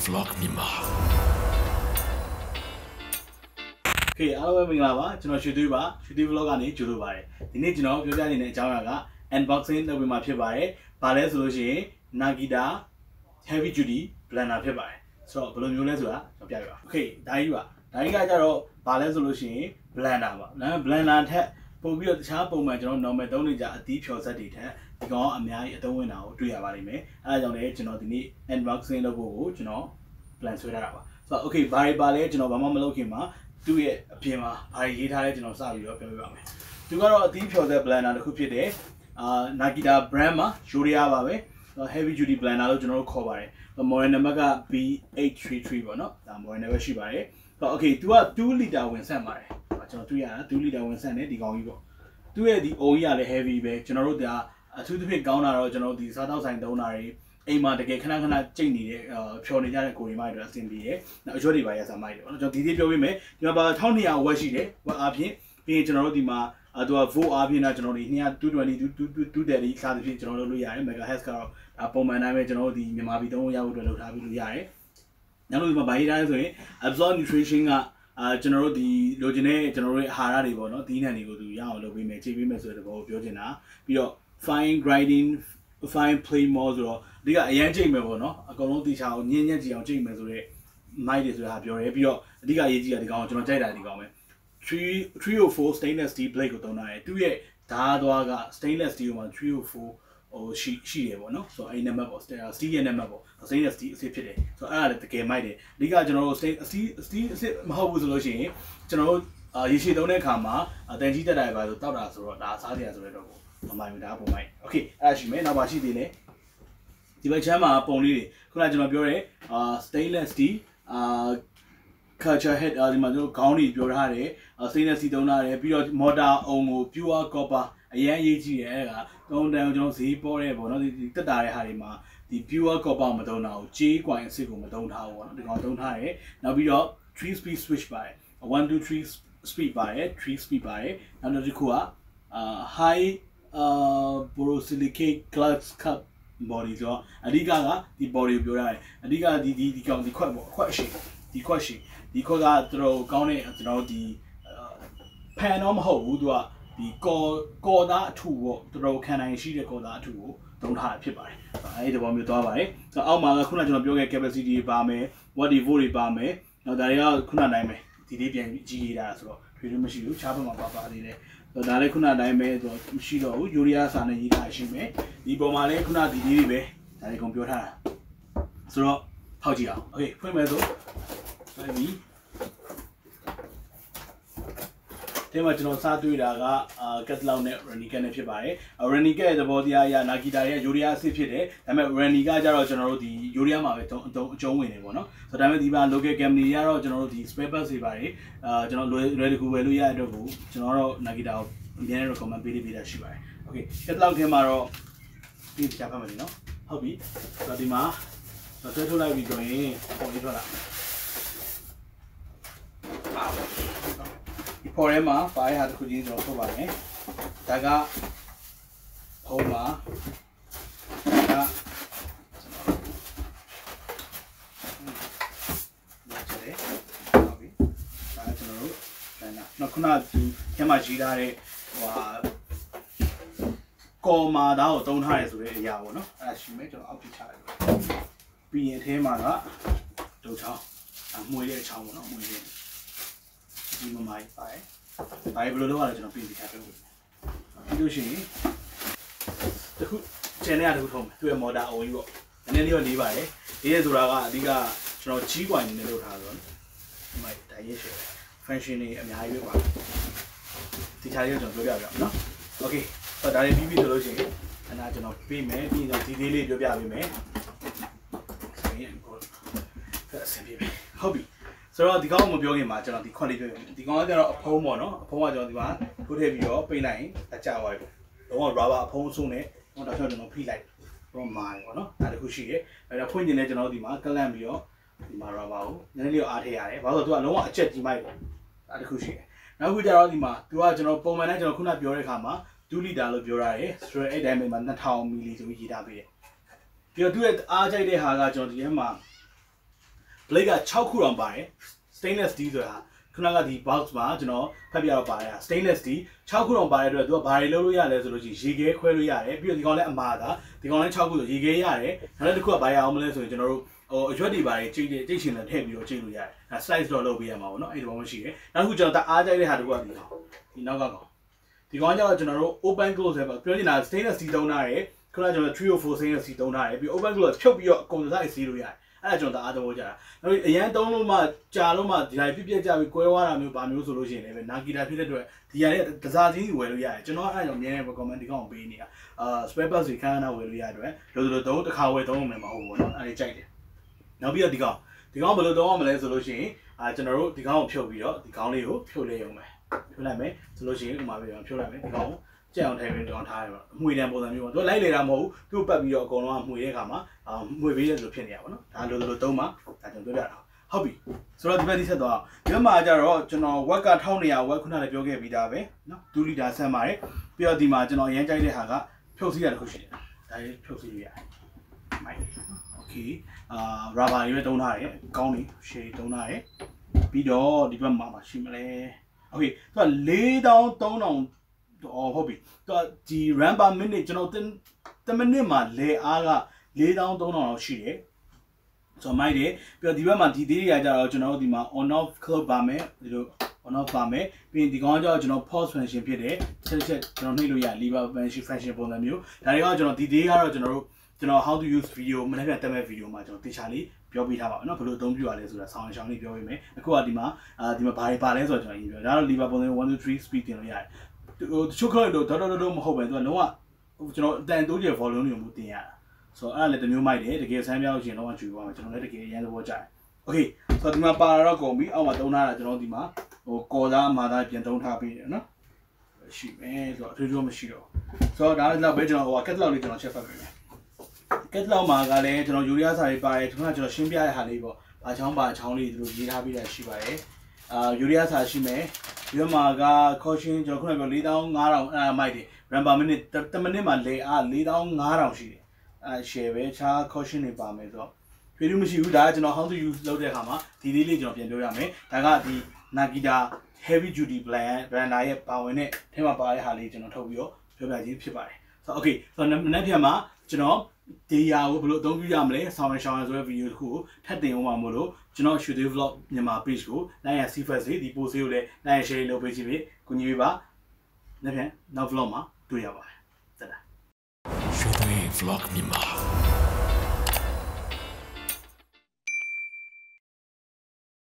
vlog မြန်မာ Okay အားလုံးပဲမင်္ဂလာပါကျွန်တော်ရွှေသွေးပါရွှေသွေး vlog ကနေကြိုဆိုပါတယ်ဒီနေ့ကျွန်တော်ပြောပြနေတဲ့အကြောင်းအရာက unboxing လုပ်ပေးမှာဖြစ်ပါတယ်ဘာလဲဆိုလို့ရှိရင် Nakita heavy duty blender ဖြစ်ပါတယ်ဆိုတော့ဘယ်လိုမျိုးလဲဆိုတာကျွန်တော်ပြပြပါ Okay ဒါကြီးပါဒါကြီးကကြတော့ဘာလဲဆိုလို့ရှိရင် blender ပါ blender ထက်ပို့ပြီးတော့တခြားပုံမှန်ကျွန်တော် normal သုံးနေကြအသီးဖြော်စက်တွေထက်ဒီကောင်ကအများကြီးအသုံးဝင်တာကိုတွေ့ရပါလိမ့်မယ်အဲဒါကြောင့်လည်းကျွန်တော်ဒီနေ့ unboxing လုပ်ဖို့ကိုကျွန်တော် plan ဆွဲထားတာပါဆိုတော့ okay ဘာတွေပါလဲကျွန်တော်ဘာမှမလုပ်ခင်မှာသူ့ရဲ့အပြင်မှာဘာတွေရေးထားလဲကျွန်တော်စပြီးတော့ပြောပြပါမယ်သူကတော့အသီးဖြော်စက် blender တစ်ခုဖြစ်တယ်Nakita brand မှာ Yoria ပါပဲ heavy duty blender လို့ကျွန်တော်တို့ခေါ်ပါတယ် model number က B833 ပေါ့နော်ဒါ model number ရှိပါတယ်ဆိုတော့ okay သူက2 liter ဝင်ဆန့်ပါတယ်ကျွန်တော်တွေ့ရတာ2 liter ဝင်ဆန့်တယ်ဒီကောင်ကြီးပေါ့သူ့ရဲ့ဒီအုံကြီးကလည်း heavy ပဲကျွန်တော်တို့ဒါအထူးသဖြင့်ကောင်းတာတော့ကျွန်တော်တို့ဒီစားတောက်ဆိုင်သုံးတာတွေအိမ်မှာတကယ်ခဏခဏကြိတ်နေတဲ့ဖြော်နေကြတဲ့ကိုရီမိုက်တွေအဆင်ပြေတယ်နောက်အရွက်တွေပါရစားမိုက်တယ်ပေါ့နော်ကျွန်တော်ဒီသေးပြောပေးမယ်ဒီမှာပါ1200ဝက်ရှိတယ်ဝက်အားဖြင့်ပြီးရင်ကျွန်တော်တို့ဒီမှာသူက volt အားဖြင့်တော့ကျွန်တော်တို့220 230 စသဖြင့်ကျွန်တော်တို့လုပ်ရတယ် megahertz ကတော့ပုံမှန်တိုင်းပဲကျွန်တော်တို့ဒီမြန်မာပြည်သုံးရဖို့အတွက်လုပ်ထားပြီးလို့ရတယ်နောက်လို့ဒီမှာဗာရေးတိုင်းဆိုရင် absorb nutrition ကကျွန်တော်တို့ဒီလိုချင်တဲ့ကျွန်တော်တို့အာဟာရတွေပေါ့နော်ဒီနှံတွေကိုသူရအောင်လုပ်ပေးမယ်ချိန်ပေးမယ်ဆိုတဲ့ဘောကိုပြောချင်တာပြီးတော့ fine grinding fine play more ဆိုတော့ဒီကအရန်ချိန်မယ်ပေါ့နော်အကုန်လုံးတီချာကိုညင်ညက်ကြည့်အောင်ချိန်မယ်ဆိုတော့မိုက်တွေဆိုတာပြောတယ်ပြီးတော့အဓိကအရေးကြီးတာဒီကောင်ကျွန်တော်ကြိုက်တာဒီကောင်ပဲ304 stainless steel blade ကိုသုံးထားတယ်သူရဲ့ဓာတ်သွားက stainless steel မှာ304ဟိုရှိတယ်ပေါ့နော်ဆိုတော့အဲ့နံပါတ်ပေါ့ steel ရဲ့နံပါတ်ပေါ့ stainless steel အစ်ဖြစ်တယ်ဆိုတော့အဲ့ဒါလည်းတကယ်မိုက်တယ်အဓိကကျွန်တော်တို့ steel အစ်မဟုတ်ဘူးဆိုလို့ရှိရင်ကျွန်တော်တို့ရေရှည်သုံးတဲ့အခါမှာတန်ကြီးတက်တာပဲဆိုတောက်တာဆိုတော့ဒါစားကြရဆိုတော့မမိုင်ဘူးဒါပုံမိုက် okay အဲ့ဒါရှိမယ်နောက်ပါရှိသေးတယ်ဒီဘက်ချမ်းမှာပုံလေးတွေခုနကကျွန်တော်ပြောတယ်stainless steel culture head ဒီမှာတို့ခေါင်းတွေပြောထားတယ် stainless steel သုံးထားတယ်ပြီးတော့ motor အုံကို pure copper အရင်ရေးကြည့်တယ်အဲ့ဒါတုံးတန်ကျွန်တော်ဈေးပေါ်တယ်ပေါ့နော်ဒီတက်တာတဲ့ဟာတွေမှာဒီ pure copper မသုံးတာကိုကြေးကွိုင်အစ်စ်ကိုမသုံးထားဘူးပေါ့နော်ဒီကောင်သုံးထားတယ်နောက်ပြီးတော့3 speed switch ပါတယ်1 2 3 speed ပါတယ်3 speed ပါတယ်နောက်တစ်ခုကhigh borosilicate glass cup body ဆိုတော့အဓိကဒီ body ကိုပြောရတယ်အဓိကဒီကောင်ဒီခွက်ပေါ့ခွက်အရှိဒီခွက်ရှိဒီခွက်ကတော်တော်ကောင်းတဲ့ကျွန်တော်ဒီဖန်တော့မဟုတ်ဘူးသူကဒီကော်သားအထူပေါ့တော်တော်ခံနိုင်ရှိတဲ့ကော်သားအထူကိုသုံးထားတာဖြစ်ပါတယ်အဲဒီသဘောမျိုးသွားပါတယ်ဆိုတော့အောက်မှာကခုနကျွန်တော်ပြောခဲ့ capacity တွေပါမယ် watt တွေ volt တွေပါမယ်နောက်ဒါတွေကခုနတိုင်းပဲဒီလေးပြန်ကြီးရေးတာဆိုတော့ထွေထွေမရှိဘူးချားဘက်မှာပါသေးတယ်ဒါလည်းခုနတိုင်းပဲဆိုတော့မရှိတော့ဘူးယူရီးယားစာနဲ့ရေးထားရှိမယ်ဒီပုံမှာလည်းခုနဒီလေးတွေပဲဒါတွေကုန်ပြောထားတာဆိုတော့ဖောက်ကြည့်အောင်โอเคဖွင့်မယ်ဆိုဆက်ပြီးဒီမှာကျွန်တော်စားတွေ့တာကကက်တလော့နဲ့ Renica နဲ့ဖြစ်ပါတယ် Renica ရဲ့သဘောတရားအရ Nakita ရဲ့ယူရီးယားအစ်ဖြစ်တယ်ဒါပေမဲ့ Renica ကျတော့ကျွန်တော်တို့ဒီယူရီးယားမှာပဲအကျုံးဝင်နေပေါ့နော်ဆိုတော့ဒါပေမဲ့ဒီမှာ local company တွေကတော့ကျွန်တော်တို့ဒီ spare parts တွေပါတယ်ကျွန်တော်လွယ်တကူဝယ်လို့ရတဲ့အတွက်ကိုကျွန်တော်တို့ Nakita ကိုအများကြီး recommend ပေးတာရှိပါတယ် okay ကက်တလော့ထဲမှာတော့ဒီချဖတ်မယ်နော်ဟုတ်ပြီဆိုတော့ဒီမှာဆွဲထုတ်လိုက်ပြီးဆိုရင်ပုံလေးထွက်လာဒီပေါ်ထဲမှာပါရဟာတစ်ခုချင်းကျွန်တော်ထုတ်ပါမယ်ဒါကဖုံးပါဒါကဟုတ်ပြီဒါကျွန်တော်တို့နောက်ခုနကထဲမှာရေးထားတဲ့ဟိုကော်မာသားကိုတုံးထားရဆိုတဲ့အရာပေါ့နော်အဲ့ဒါရှိမယ်ကျွန်တော်အောက်ပြချလိုက်ပြီးရင်အထဲမှာကဒုတ်ချောင်းမွေးတဲ့ချောင်းပေါ့နော်မွေးတဲ့ဒီမမိုင်းပါတယ်။ဘာဘယ်လိုလုပ်ရလဲကျွန်တော်ပြင်ပြထားပေးမယ်။ပြီးလို့ရှိရင်တခု channel ရတခုထုံးမယ်။သူ့ရဲ့ motor အုံကြီးပေါ့။နည်းနည်းလေးတော့လေးပါတယ်။လေးရဆိုတာကအဓိကကျွန်တော်ကြီးကွိုင်နေနဲ့လုပ်ထားဆိုတော့ဒီမိုင်းဒါရေးရှယ် function တွေအများကြီးပဲပါ။ဒီခြားလေးကျွန်တော်ပြောပြပြအောင်နော်။ Okay ဆိုတော့ဒါလေးပြီးပြီဆိုလို့ရှိရင်အဲ့ဒါကျွန်တော်ပြီးမယ်ပြီးတော့ဒီသေးလေးပြောပြပေးမယ်။ဆိုရင်ကိုဆက်ဆင်းပြမယ်။ဟုတ်ပြီ။ဆိုတော့ဒီကောင်မပြောခင်မှာကျွန်တော်ဒီခွက်လေးပြောပြမယ်ဒီကောင်ကကျတော့အဖုံးပေါ့နော်အဖုံးကကျွန်တော်ဒီမှာထိုးထည့်ပြီးတော့ပိတ်လိုက်ရင်အကျသွားပြီတော့ rubber အဖုံးဆုံးနဲ့တော့ကျွန်တော်ဖိလိုက်တော့မာတယ်ပေါ့နော်ဒါတခုရှိတယ်အဲ့တော့ဖွင့်ကျင်လဲကျွန်တော်ဒီမှာကလန့်ပြီးတော့ဒီမှာ rubber ကိုနည်းနည်းလေးအားထည့်ရတယ်ဘာလို့လဲဆိုတော့သူကလုံးဝအချက်ကြီးမိုက်တယ်ဒါတခုရှိတယ်နောက်ခုကျတော့ဒီမှာသူကကျွန်တော်ပုံမှန်နဲ့ကျွန်တော်ခုနပြောတဲ့အခါမှာ2 liter လို့ပြောရတယ်ဆိုတော့အဲ့တိုင်းမှာ2000 ml ဆိုပြီးရေးထားပေးတယ်ပြီးတော့သူ့ရဲ့အားကြိုက်တဲ့ဟာကကျွန်တော်ဒီထဲမှာ blade က6ခုတောင်ပါတယ် stainless steel ဆိုတာခုနကဒီ box မှာကျွန်တော်ဖတ်ပြတော့ပါတယ် stainless steel 6ခုတောင်ပါတဲ့အတွက်သူကဘာတွေလုပ်လို့ရလဲဆိုလို့ရှိရင်ရေခဲခွဲလို့ရတယ်ပြီးတော့ဒီကောင်လည်းအမာတာဒီကောင်လည်း6ခုဆိုရေခဲရတယ်နောက်တစ်ခုကဘာရအောင်မလဲဆိုရင်ကျွန်တော်တို့အရွက်တွေပါတယ်ကြိတ်ရှင်လည်းထည့်ပြီးတော့ကြိတ်လို့ရတယ် slice တော့လုပ်ပေးရမှာပေါ့နော်အဲ့ဒီဘောမရှိတယ်နောက်တစ်ခုကျွန်တော်အားကြိုက်တဲ့ဟာတခုကဒီနောက်ကကောင်ဒီကောင်ကျတော့ကျွန်တော်တို့ open close ပဲပြောနေတာ stainless steel သုံးထားတယ်ခုနကကျွန်တော်3 or 4 stainless steel သုံးထားတယ်ပြီး open close ဖြုတ်ပြီးတော့အကုန်စားစီးလို့ရတယ်အဲ့ဒါကျွန်တော်အားသဘောကျတာနောက်အရန်သုံးလို့မှကြာလို့မှဒီတိုင်းပြပြကြပြီးကွဲသွားတာမျိုးဗာမျိုးဆိုလို့ရှိရင်လည်းNakitaဖြစ်တဲ့အတွက်ဒီရတဲ့တစားချင်းကြီးဝယ်လို့ရတယ်ကျွန်တော်အဲ့ကြောင့်အများနဲ့ comment ဒီကောင်ပေးနေတာspare parts တွေခန်းခန်းဝယ်လို့ရတဲ့အတွက်လို့သုံးတစ်ခါဝယ်သုံးမယ်မဟုတ်ဘူးเนาะအဲ့ဒီကြိုက်တယ်နောက်ပြီးတော့ဒီကောင်ဘယ်လိုသုံးရမလဲဆိုလို့ရှိရင်ကျွန်တော်တို့ဒီကောင်ကိုဖြုတ်ပြီးတော့ဒီကောင်လေးကိုဖြုတ်လဲရုံပဲဖြုတ်လိုက်မယ်ဆိုလို့ရှိရင်ဥမာပြောဖြုတ်လိုက်မယ်ဒီကောင်ကိုကြက်အောင်ထည့်ပြီးတော့ထားရတော့မှွေတံပုံစံမျိုးပေါ့သူလိုက်လေတာမဟုတ်ဘူးသူ့ပတ်ပြီးတော့အကုန်လုံးကမှွေတဲ့အခါမှာမှွေပေးရလို့ဖြစ်နေရပါတော့ဒါလိုသုံးမှာဒါကျွန်တော်ပြောပြတာဟုတ်ပြီဆိုတော့ဒီဘက်ဒီဆက်တော့ဒီဘက်မှာကျတော့ကျွန်တော်ဝက်က1200ဝက်ခုနလည်းပြောခဲ့ပြီးသားပဲเนาะ2လီတာဆန်ပါတယ်ပြီးတော့ဒီမှာကျွန်တော်ရမ်းကြိုက်တဲ့ဟာကဖြုတ်စီးရတစ်ခုရှိတယ်ဒါလေးဖြုတ်စီးရရတယ်မိုက်โอเคရာဘာရွေးသုံးထားတယ်ကောင်းနေရှေးသုံးထားတယ်ပြီးတော့ဒီဘက်မှာရှိမလဲโอเคသူက4300ဟုတ်ပြီသူဒီ RAM per minute ကျွန်တော်10မိနစ်မှာလေအားက4300လောက်ရှိတယ်ဆိုမိုက်တယ်ပြီးတော့ဒီဘက်မှာဒီသေးတွေကကြတော့ကျွန်တော်တို့ဒီမှာ on off clock ပါမယ်ဒီလို on off ပါမယ်ပြီးရင်ဒီကောင်ကကြတော့ကျွန်တော် pause function ဖြစ်တယ်ချက်ကျွန်တော်နှိပ်လို့ရ lever function ပုံစံမျိုးဒါတွေကကျွန်တော်ဒီသေးကတော့ကျွန်တော် how to use video မနေ့ကတက်မဲ့ video မှာကျွန်တော်တေချာလေးပြောပြထားပါမယ်เนาะဘယ်လိုအသုံးပြုရလဲဆိုတာဆောင်းရှောင်းလေးပြောပေးမယ်အခုကဒီမှာဘာတွေပါလဲဆိုတော့ကျွန်တော်ရေးပြောဒါတော့ lever ပုံစံ1 2 3 speed တင်လို့ရတယ်တချို့ခက်လို့တော့မဟုတ်ပဲသူကလုံးဝကျွန်တော်အတန်တိုးကျ volume တွေမျိုးတင်ရတာဆိုတော့အဲ့ဒါလည်းတစ်မျိုးမိုက်တယ်တကယ်ဆန်းပြောလို့ရှိရင်တော့ကျွေးပါမယ်ကျွန်တော်လည်းတကယ်အရင်သဘောကျတယ်โอเคဆိုတော့ဒီမှာပါတော့ကုန်ပြီအောက်မှာသုံးထားတာကျွန်တော်ဒီမှာကော်သားမာသားပြန်သုံးထားပေးတယ်နော်ရှိမယ်ဆိုတော့အထူးထူးမရှိတော့ဆိုတော့ဒါလည်းပဲကျွန်တော်ကက်တလော့လေးကျွန်တော်ချက်ဖတ်ပေးမယ်ကက်တလော့မှာကလည်းကျွန်တော်ယူရီးယားစာတွေပါတယ်ဒီမှာကျွန်တော်ရှင်းပြတဲ့ဟာလေးပေါ့ဘာချောင်းလေးတို့ရေးထားပေးတာရှိပါတယ်ယူရီးယားစာရှိမယ်ဒီမှာက caution ကျွန်တော်ခုနပြော4500အဲ့မိုက်တယ် RAM per minute 10မိနစ်မှာလေအား4500ရှိတယ်share ပဲခြား caution တွေပါမယ်ဆိုတော့ဖြေလို့မရှိဘူးဒါကကျွန်တော် how to use လုပ်တဲ့အခါမှာဒီလေးလေးကျွန်တော်ပြန်ပြောရမယ်ဒါကဒီ Nakita heavy duty blender ရဲ့ပါဝင်တဲ့ထဲမှာပါတဲ့ဟာလေးကျွန်တော်ထုတ်ပြီးတော့ပြောပြခြင်းဖြစ်ပါတယ်ဆိုတော့ okay ဆိုတော့နောက်ပြန်မှာကျွန်တော်ဒီရာကိုဘယ်လိုအသုံးပြုရမလဲဆောင်းရှောင်းဆိုတဲ့ဗီဒီယိုတစ်ခုကိုထပ်တင်အောင်ပါမို့လို့ကျွန်တော် Showy vlog မြန်မာ page ကို like and subscribe စေဒီ post ကိုလည်း like and share လုပ်ပေးခြင်းဖြင့်ကူညီပေးပါနောက်ပြန်နောက် vlog မှာတွေ့ရပါတယ်တက်တာ Showy vlog မြန်မာ